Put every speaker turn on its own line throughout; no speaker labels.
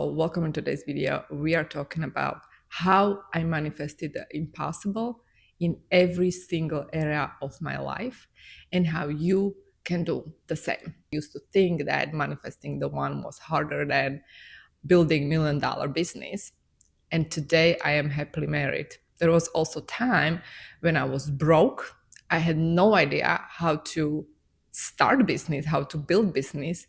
Welcome in today's video. We are talking about how I manifested the impossible in every single area of my life and how you can do the same. I used to think that manifesting the one was harder than building $1 million business. And today I am happily married. There was also time when I was broke. I had no idea how to start business, how to build business.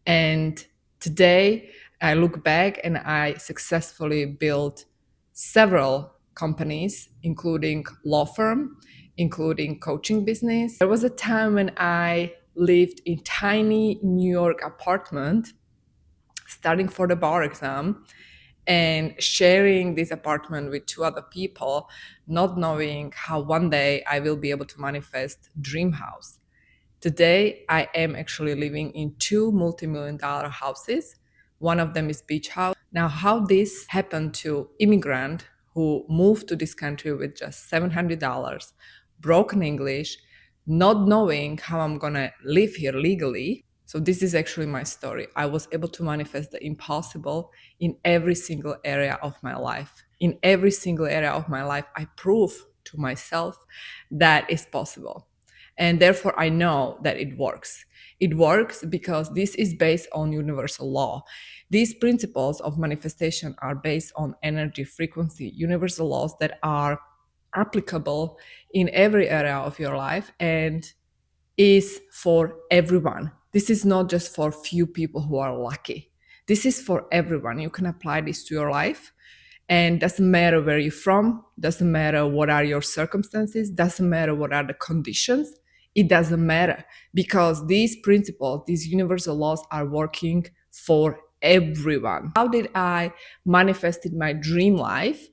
And today I look back and I successfully built several companies, including law firm, including coaching business. There was a time when I lived in tiny New York apartment, studying for the bar exam and sharing this apartment with two other people, not knowing how one day I will be able to manifest dream house. Today, I am actually living in two multi-million-dollar houses. One of them is beach house. Now, how this happened to immigrant who moved to this country with just $700, broken English, not knowing how I'm gonna live here legally. So this is actually my story. I was able to manifest the impossible in every single area of my life. In every single area of my life, I prove to myself that it's possible. And therefore, I know that it works. It works because this is based on universal law. These principles of manifestation are based on energy, frequency, universal laws that are applicable in every area of your life and is for everyone. This is not just for few people who are lucky. This is for everyone. You can apply this to your life, and doesn't matter where you're from, doesn't matter what are your circumstances, doesn't matter what are the conditions. It doesn't matter because these principles, these universal laws are working for everyone. How did I manifest my dream life?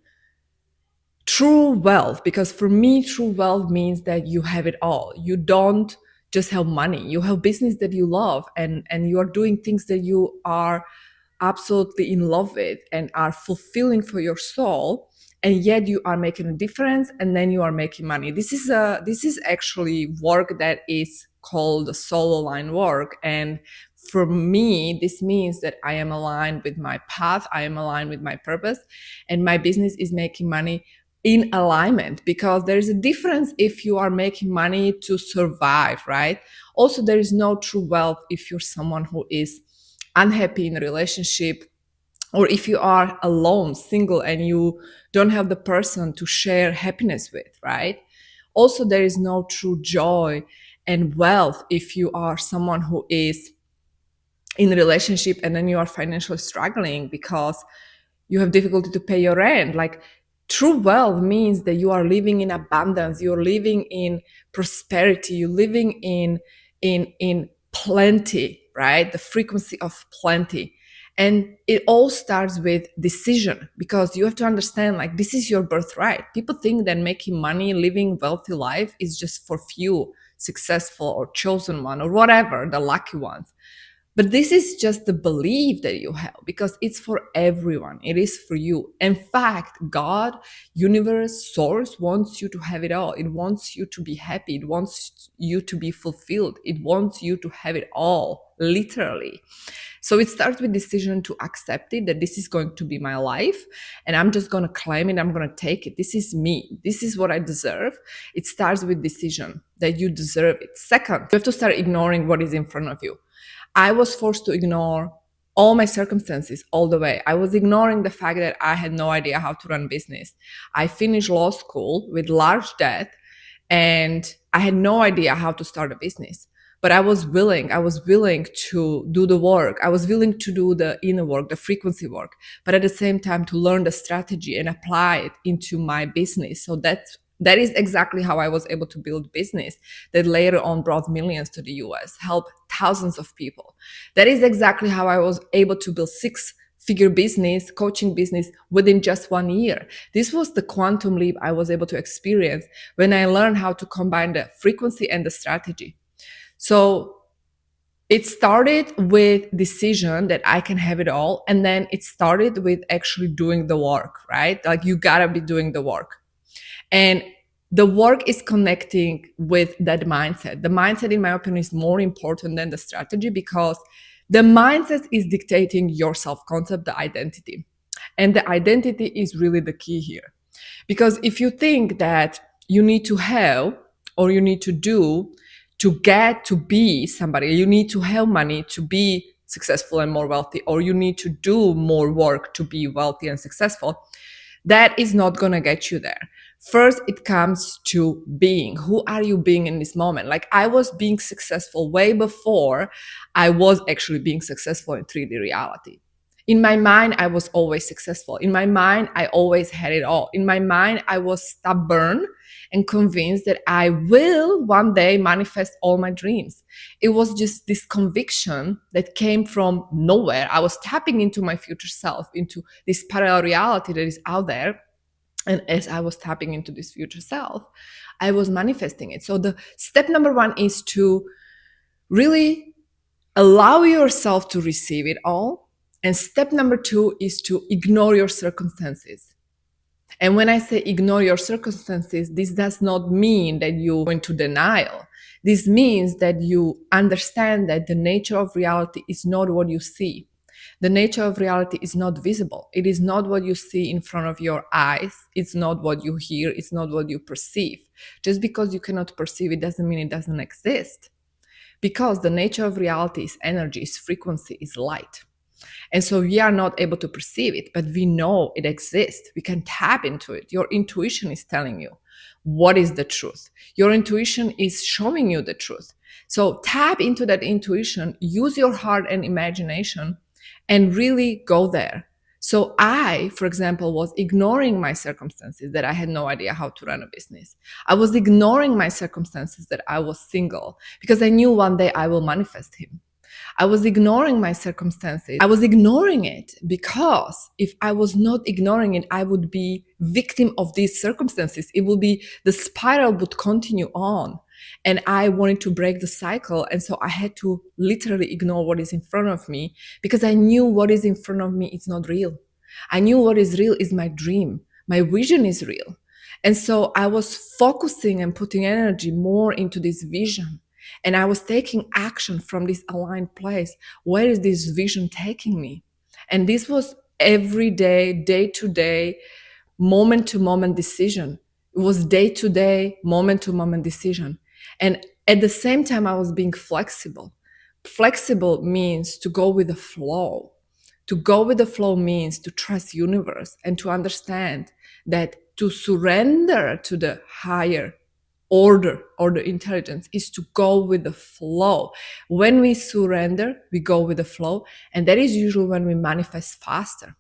True wealth, because for me, true wealth means that you have it all. You don't just have money, you have business that you love, and you are doing things that you are absolutely in love with and are fulfilling for your soul, and yet you are making a difference, and then you are making money. This is actually work that is called soul aligned work. And for me, this means that I am aligned with my path, I am aligned with my purpose, and my business is making money in alignment, because there is a difference if you are making money to survive, right? Also, there is no true wealth if you're someone who is unhappy in a relationship, or if you are alone, single, and you don't have the person to share happiness with, right? Also, there is no true joy and wealth if you are someone who is in a relationship and then you are financially struggling because you have difficulty to pay your rent. Like, true wealth means that you are living in abundance, you're living in prosperity, you're living in plenty, right? The frequency of plenty. And it all starts with decision, because you have to understand, like, this is your birthright. People think that making money, living wealthy life is just for few successful or chosen one or whatever, the lucky ones. But this is just the belief that you have, because it's for everyone. It is for you. In fact, God, universe, source wants you to have it all. It wants you to be happy. It wants you to be fulfilled. It wants you to have it all, literally. So it starts with decision to accept it, that this is going to be my life and I'm just going to claim it. I'm going to take it. This is me. This is what I deserve. It starts with decision that you deserve it. Second, you have to start ignoring what is in front of you. I was forced to ignore all my circumstances all the way. I was ignoring the fact that I had no idea how to run business. I finished law school with large debt and I had no idea how to start a business. But I was willing to do the work. I was willing to do the inner work, the frequency work, but at the same time to learn the strategy and apply it into my business. So that is exactly how I was able to build business that later on brought millions to the US, helped thousands of people. That is exactly how I was able to build six-figure business, coaching business within just 1 year. This was the quantum leap I was able to experience when I learned how to combine the frequency and the strategy. So it started with decision that I can have it all. And then it started with actually doing the work, right? Like, you gotta be doing the work. And the work is connecting with that mindset. The mindset, in my opinion, is more important than the strategy, because The mindset is dictating your self-concept, the identity. And the identity is really the key here. Because if you think that you need to have or you need to do to get to be somebody, you need to have money to be successful and more wealthy, or you need to do more work to be wealthy and successful, that is not going to get you there. First, it comes to being. Who are you being in this moment? Like, I was being successful way before I was actually being successful in 3D reality. In my mind, I was always successful. In my mind, I always had it all. In my mind, I was stubborn and convinced that I will one day manifest all my dreams. It was just this conviction that came from nowhere. I was tapping into my future self, into this parallel reality that is out there. And as I was tapping into this future self, I was manifesting it. So the step number one is to really allow yourself to receive it all. And step number two is to ignore your circumstances. And when I say ignore your circumstances, this does not mean that you go into denial. This means that you understand that the nature of reality is not what you see. The nature of reality is not visible. It is not what you see in front of your eyes. It's not what you hear. It's not what you perceive. Just because you cannot perceive it doesn't mean it doesn't exist. Because the nature of reality is energy, is frequency, is light. And so we are not able to perceive it, but we know it exists. We can tap into it. Your intuition is telling you what is the truth. Your intuition is showing you the truth. So tap into that intuition, use your heart and imagination, and really go there. So I, for example, was ignoring my circumstances that I had no idea how to run a business. I was ignoring my circumstances that I was single because I knew one day I will manifest him. I was ignoring my circumstances. I was ignoring it because if I was not ignoring it, I would be victim of these circumstances. It would be, the spiral would continue on. And I wanted to break the cycle. And so I had to literally ignore what is in front of me because I knew what is in front of me is not real. I knew what is real is my dream. My vision is real. And so I was focusing and putting energy more into this vision. And I was taking action from this aligned place. Where is this vision taking me? And this was every day to day, moment to moment decision. It was day to day, moment to moment decision. And at the same time, I was being flexible. Flexible means to go with the flow. To go with the flow means to trust universe and to understand that to surrender to the higher order or the intelligence is to go with the flow. When we surrender, we go with the flow. And that is usually when we manifest faster.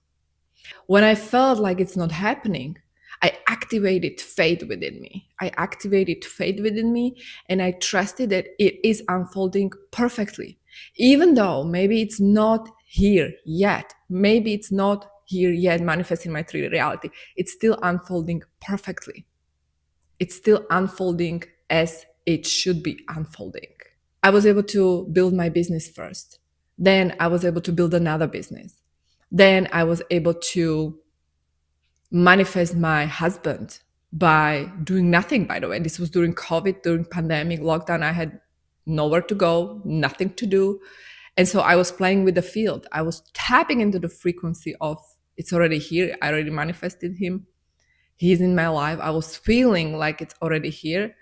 When I felt like it's not happening, I activated faith within me. I activated faith within me and I trusted that it is unfolding perfectly. Even though maybe it's not here yet, maybe it's not here yet manifesting my 3D reality, it's still unfolding perfectly. It's still unfolding as it should be unfolding. I was able to build my business first. Then I was able to build another business. Then I was able to manifest my husband by doing nothing, by the way. This was during COVID, during pandemic, lockdown. I had nowhere to go, nothing to do. And so I was playing with the field. I was tapping into the frequency of it's already here. I already manifested him. He's in my life. I was feeling like it's already here.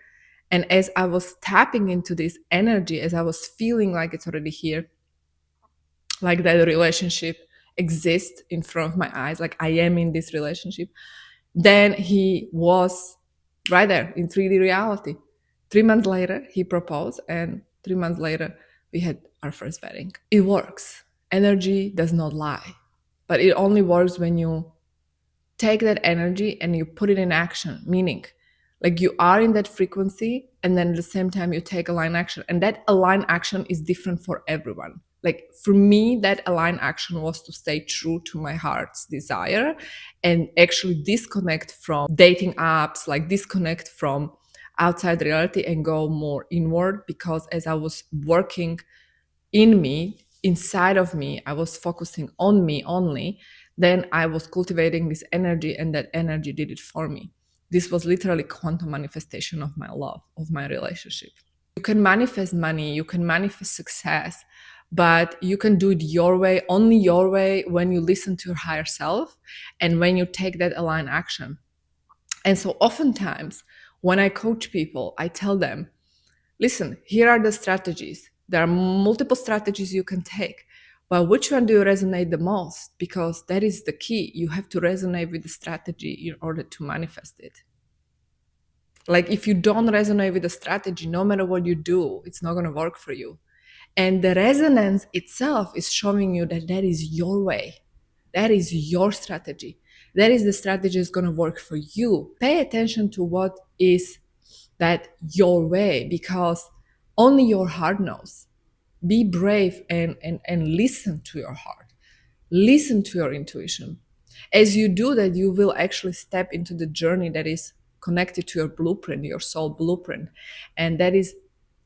And as I was tapping into this energy, as I was feeling like it's already here, like that relationship exists in front of my eyes, like I am in this relationship, then he was right there in 3D reality. 3 months later, he proposed, and 3 months later, we had our first wedding. It works. Energy does not lie, but it only works when you take that energy and you put it in action, meaning like you are in that frequency and then at the same time you take aligned action. And that aligned action is different for everyone. Like for me, that aligned action was to stay true to my heart's desire and actually disconnect from dating apps, like disconnect from outside reality and go more inward, because as I was working in me, inside of me, I was focusing on me only, then I was cultivating this energy and that energy did it for me. This was literally quantum manifestation of my love, of my relationship. You can manifest money, you can manifest success, but you can do it your way, only your way, when you listen to your higher self and when you take that aligned action. And so oftentimes when I coach people, I tell them, listen, here are the strategies. There are multiple strategies you can take, but which one do you resonate the most? Because that is the key. You have to resonate with the strategy in order to manifest it. Like if you don't resonate with the strategy, no matter what you do, it's not going to work for you. And the resonance itself is showing you that that is your way. That is your strategy. That is the strategy that's going to work for you. Pay attention to what is that your way, because only your heart knows. Be brave and listen to your heart. Listen to your intuition. As you do that, you will actually step into the journey that is connected to your blueprint, your soul blueprint. And that is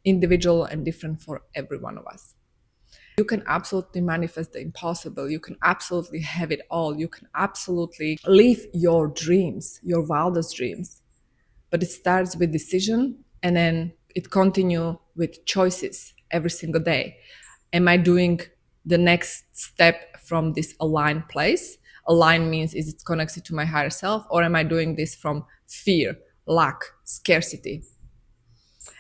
individual and different for every one of us. You can absolutely manifest the impossible. You can absolutely have it all. You can absolutely live your dreams, your wildest dreams. But it starts with decision, and then it continues with choices every single day. Am I doing the next step from this aligned place? Aligned means is it connected to my higher self, or am I doing this from fear, lack, scarcity?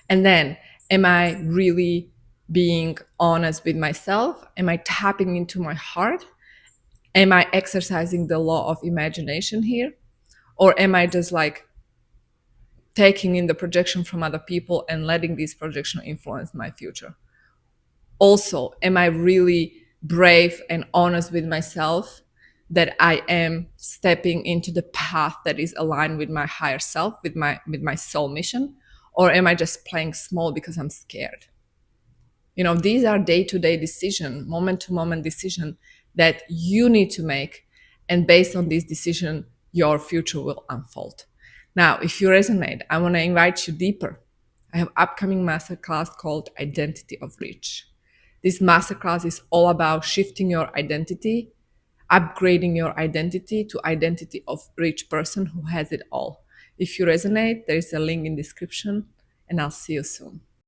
And then, am I really being honest with myself? Am I tapping into my heart? Am I exercising the law of imagination here? Or am I just like taking in the projection from other people and letting these projection influence my future? Also, am I really brave and honest with myself that I am stepping into the path that is aligned with my higher self, with my soul mission? Or am I just playing small because I'm scared? You know, these are day-to-day decision, moment-to-moment decision that you need to make. And based on this decision, your future will unfold. Now, if you resonate, I want to invite you deeper. I have upcoming masterclass called Identity of Reach. This masterclass is all about shifting your identity, upgrading your identity to identity of rich person who has it all. If you resonate, there is a link in description, and I'll see you soon.